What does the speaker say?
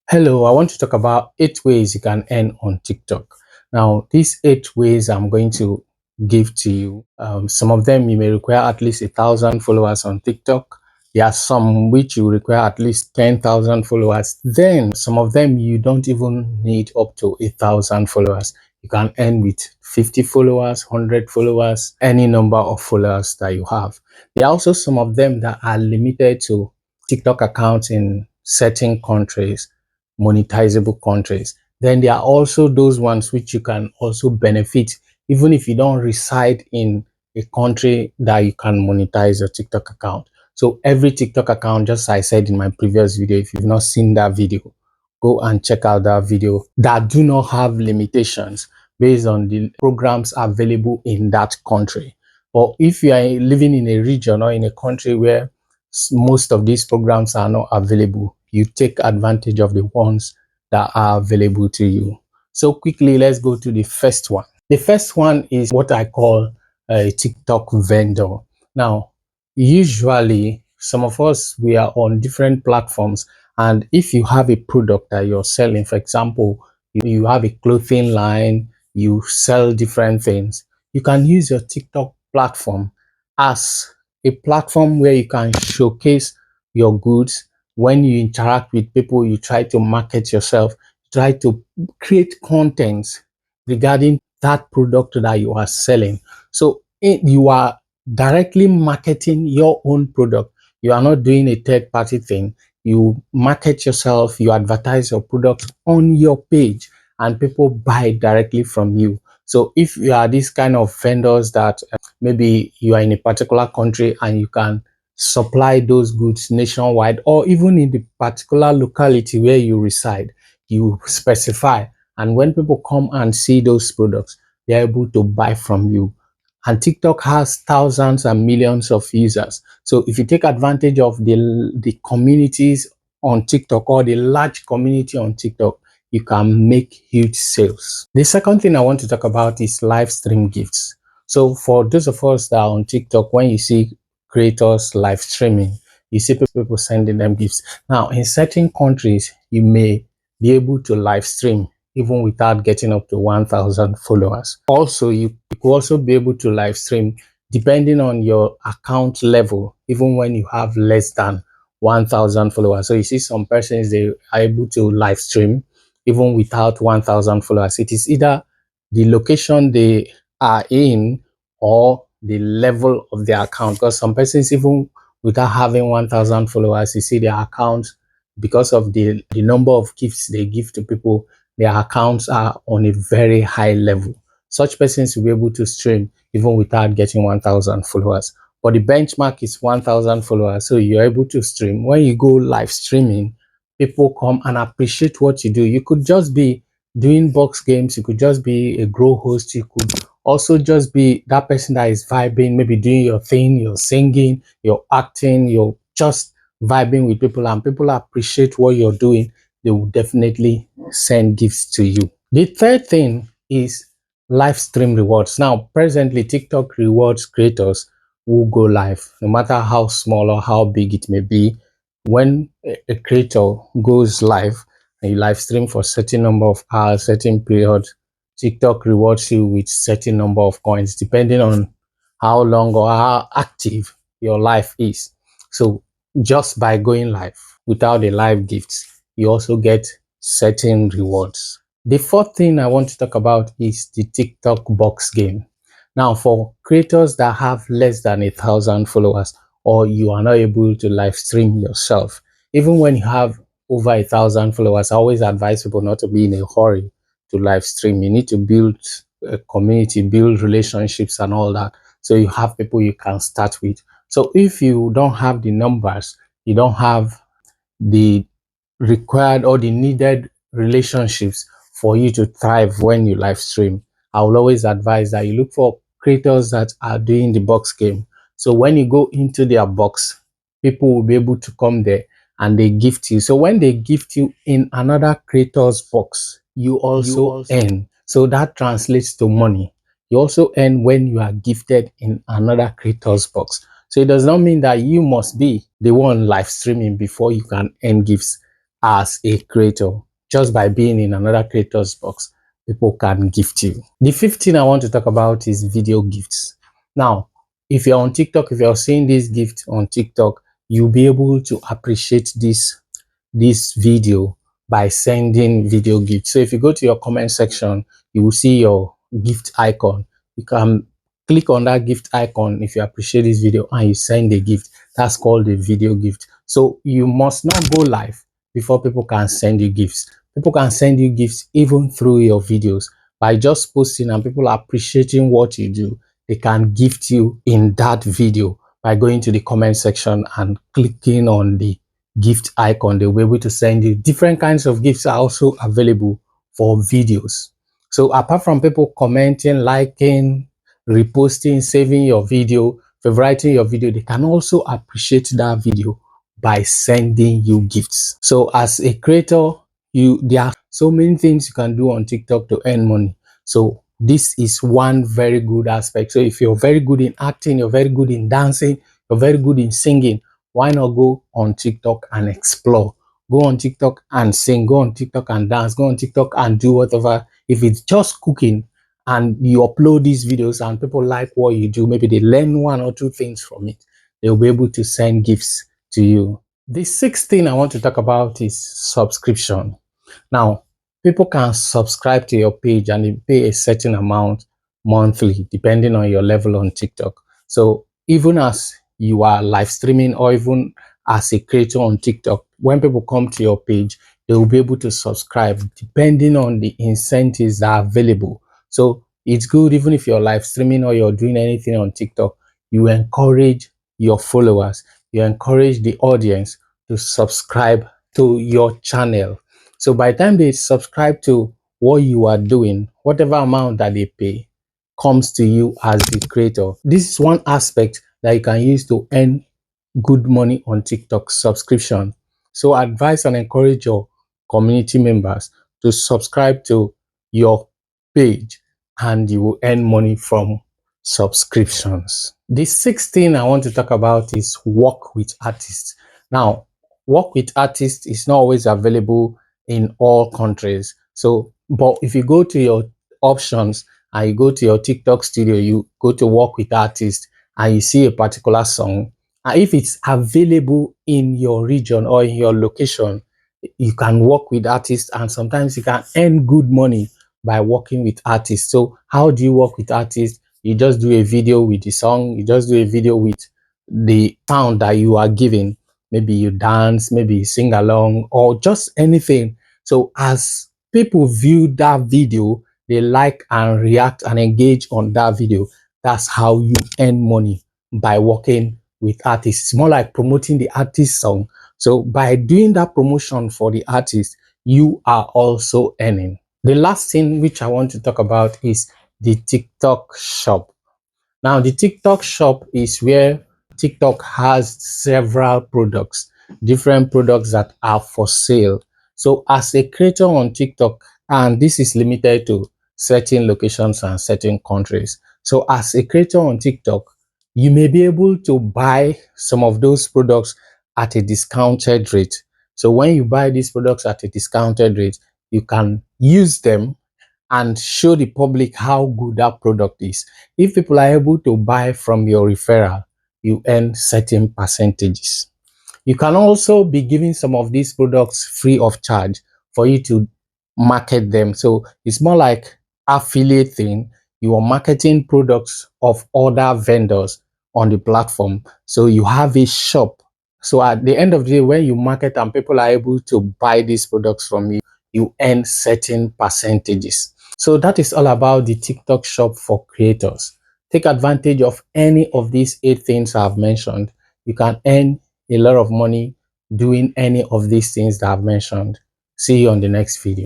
Hello, I want to talk about 8 ways you can earn on TikTok. Now, these 8 ways I'm going to give to you. Some of them you may require at least 1,000 followers on TikTok. There are some which you require at least 10,000 followers. Then some of them you don't even need up to 1,000 followers. You can earn with 50 followers, 100 followers, any number of followers that you have. There are also some of them that are limited to TikTok accounts in certain countries, monetizable countries. Then there are also those ones which you can also benefit even if you don't reside in a country that you can monetize your TikTok account. So every TikTok account, just as I said in my previous video, if you've not seen that video, go and check out that video, that do not have limitations based on the programs available in that country. But if you are living in a region or in a country where most of these programs are not available, you take advantage of the ones that are available to you. So quickly, let's go to the first one. The first one is what I call a TikTok vendor. Now, usually some of us, we are on different platforms, and if you have a product that you're selling, for example, you have a clothing line, you sell different things, you can use your TikTok platform as a platform where you can showcase your goods. When you interact with people, you try to market yourself, try to create content regarding that product that you are selling. So you are directly marketing your own product. You are not doing a third party thing. You market yourself, you advertise your product on your page, and people buy directly from you. So if you are this kind of vendors that maybe you are in a particular country and you can supply those goods nationwide, or even in the particular locality where you reside, you specify, and when people come and see those products, they're able to buy from you. And TikTok has thousands and millions of users. So if you take advantage of the communities on TikTok, or the large community on TikTok, you can make huge sales. The second thing I want to talk about is live stream gifts. So for those of us that are on TikTok, when you see creators live streaming, you see people sending them gifts. Now, in certain countries, you may be able to live stream even without getting up to 1,000 followers. Also, you could also be able to live stream depending on your account level, even when you have less than 1,000 followers. So you see some persons, they are able to live stream even without 1,000 followers. It is either the location they are in or the level of their account, because some persons, even without having 1,000 followers, you see their account, because of the number of gifts they give to people, their accounts are on a very high level. Such persons will be able to stream even without getting 1,000 followers. But the benchmark is 1,000 followers. So you're able to stream. When you go live streaming, people come and appreciate what you do. You could just be doing box games. You could just be a grow host. You could also just be that person that is vibing, maybe doing your thing, you're singing, you're acting, you're just vibing with people, and people appreciate what you're doing. They will definitely send gifts to you. The third thing is live stream rewards. Now, presently, TikTok rewards creators who go live, no matter how small or how big it may be. When a creator goes live and you live stream for a certain number of hours, certain period, TikTok rewards you with certain number of coins, depending on how long or how active your life is. So just by going live without a live gift, you also get certain rewards. The fourth thing I want to talk about is the TikTok box game. Now, for creators that have less than 1,000 followers, or you are not able to live stream yourself, even when you have over 1,000 followers, I always advise people not to be in a hurry to live stream. You need to build a community, build relationships and all that, so you have people you can start with. So if you don't have the numbers, you don't have the required or the needed relationships for you to thrive when you live stream, I will always advise that you look for creators that are doing the box game. So when you go into their box, people will be able to come there and they gift you. So when they gift you in another creator's box, you also earn. So that translates to money. You also earn when you are gifted in another creator's box. So it does not mean that you must be the one live streaming before you can earn gifts. as a creator. Just by being in another creator's box, people can gift you. The fifth thing I want to talk about is video gifts. Now, if you're on TikTok, if you're seeing this gift on TikTok, you'll be able to appreciate this video by sending video gifts. So if you go to your comment section, you will see your gift icon. You can click on that gift icon if you appreciate this video and you send a gift. That's called a video gift. So you must not go live before people can send you gifts. People can send you gifts even through your videos by just posting, and people are appreciating what you do. They can gift you in that video by going to the comment section and clicking on the gift icon. They'll be able to send you different kinds of gifts are also available for videos. So apart from people commenting, liking, reposting, saving your video, favoriting your video, they can also appreciate that video by sending you gifts. So as a creator, there are so many things you can do on TikTok to earn money. So this is one very good aspect. So if you're very good in acting, you're very good in dancing, you're very good in singing, why not go on TikTok and explore? Go on TikTok and sing, go on TikTok and dance, go on TikTok and do whatever. If it's just cooking and you upload these videos and people like what you do, maybe they learn one or two things from it, they'll be able to send gifts to you. The sixth thing I want to talk about is subscription. Now, people can subscribe to your page and you pay a certain amount monthly, depending on your level on TikTok. So even as you are live streaming or even as a creator on TikTok, when people come to your page, they will be able to subscribe depending on the incentives that are available. So it's good even if you're live streaming or you're doing anything on TikTok, you encourage your followers, you encourage the audience to subscribe to your channel. So by the time they subscribe to what you are doing, whatever amount that they pay comes to you as the creator. This is one aspect that you can use to earn good money on TikTok: subscription. So advise and encourage your community members to subscribe to your page and you will earn money from subscriptions. The sixth thing I want to talk about is work with artists. Now, work with artists is not always available in all countries. So, but if you go to your options and you go to your TikTok studio, you go to work with artists and you see a particular song, and if it's available in your region or in your location, you can work with artists, and sometimes you can earn good money by working with artists. So how do you work with artists? You just do a video with the song, you just do a video with the sound that you are giving. Maybe you dance, maybe you sing along, or just anything. So as people view that video, they like and react and engage on that video. That's how you earn money, by working with artists. It's more like promoting the artist song. So by doing that promotion for the artist, you are also earning. The last thing which I want to talk about is the TikTok shop. Now, the TikTok shop is where TikTok has several products, different products that are for sale. So as a creator on TikTok, and this is limited to certain locations and certain countries. So as a creator on TikTok, you may be able to buy some of those products at a discounted rate. So when you buy these products at a discounted rate, you can use them and show the public how good that product is. If people are able to buy from your referral, you earn certain percentages. You can also be giving some of these products free of charge for you to market them. So it's more like affiliate thing. You are marketing products of other vendors on the platform. So you have a shop. So at the end of the day, when you market and people are able to buy these products from you, you earn certain percentages. So that is all about the TikTok shop for creators. Take advantage of any of these 8 things I've mentioned. You can earn a lot of money doing any of these things that I've mentioned. See you on the next video.